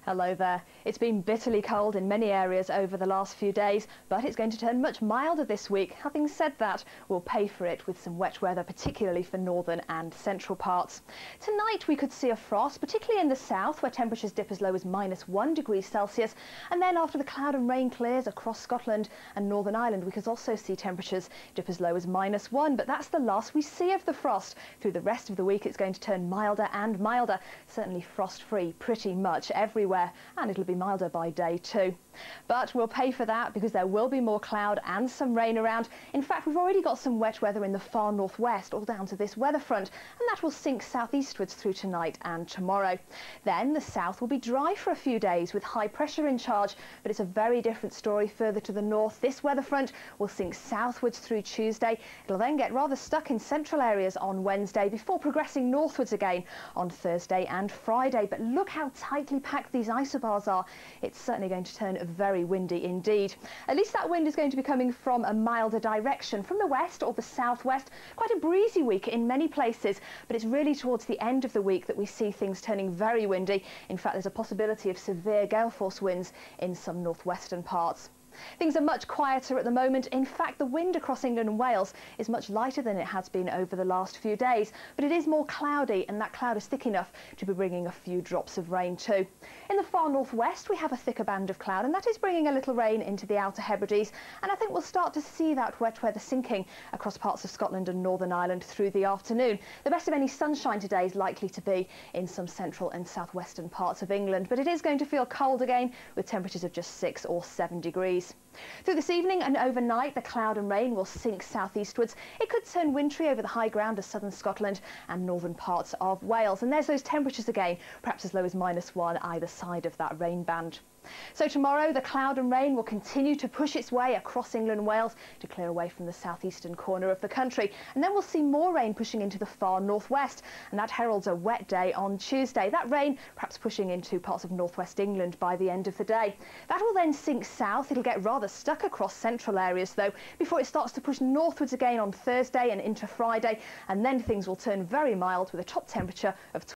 Hello there. It's been bitterly cold in many areas over the last few days, but it's going to turn much milder this week. Having said that, we'll pay for it with some wet weather, particularly for northern and central parts. Tonight we could see a frost, particularly in the south, where temperatures dip as low as -1 degree Celsius. And then after the cloud and rain clears across Scotland and Northern Ireland, we could also see temperatures dip as low as -1. But that's the last we see of the frost. Through the rest of the week, it's going to turn milder and milder, certainly frost-free pretty much everywhere. And it'll be milder by day too. But we'll pay for that because there will be more cloud and some rain around. In fact, we've already got some wet weather in the far northwest, all down to this weather front, and that will sink southeastwards through tonight and tomorrow. Then the south will be dry for a few days with high pressure in charge, but it's a very different story further to the north. This weather front will sink southwards through Tuesday. It'll then get rather stuck in central areas on Wednesday before progressing northwards again on Thursday and Friday. But look how tightly packed these isobars are. It's certainly going to turn very windy indeed. At least that wind is going to be coming from a milder direction, from the west or the southwest. Quite a breezy week in many places, but it's really towards the end of the week that we see things turning very windy. In fact, there's a possibility of severe gale force winds in some northwestern parts. Things are much quieter at the moment. In fact, the wind across England and Wales is much lighter than it has been over the last few days, but it is more cloudy, and that cloud is thick enough to be bringing a few drops of rain too. In the far northwest, we have a thicker band of cloud, and that is bringing a little rain into the Outer Hebrides, and I think we'll start to see that wet weather sinking across parts of Scotland and Northern Ireland through the afternoon. The best of any sunshine today is likely to be in some central and southwestern parts of England, but it is going to feel cold again with temperatures of just 6 or 7 degrees. Through this evening and overnight, the cloud and rain will sink southeastwards. It could turn wintry over the high ground of southern Scotland and northern parts of Wales. And there's those temperatures again, perhaps as low as -1 either side of that rain band. So tomorrow, the cloud and rain will continue to push its way across England and Wales to clear away from the southeastern corner of the country. And then we'll see more rain pushing into the far northwest, and that heralds a wet day on Tuesday. That rain perhaps pushing into parts of northwest England by the end of the day. That will then sink south. It'll get rather stuck across central areas though, before it starts to push northwards again on Thursday and into Friday, and then things will turn very mild with a top temperature of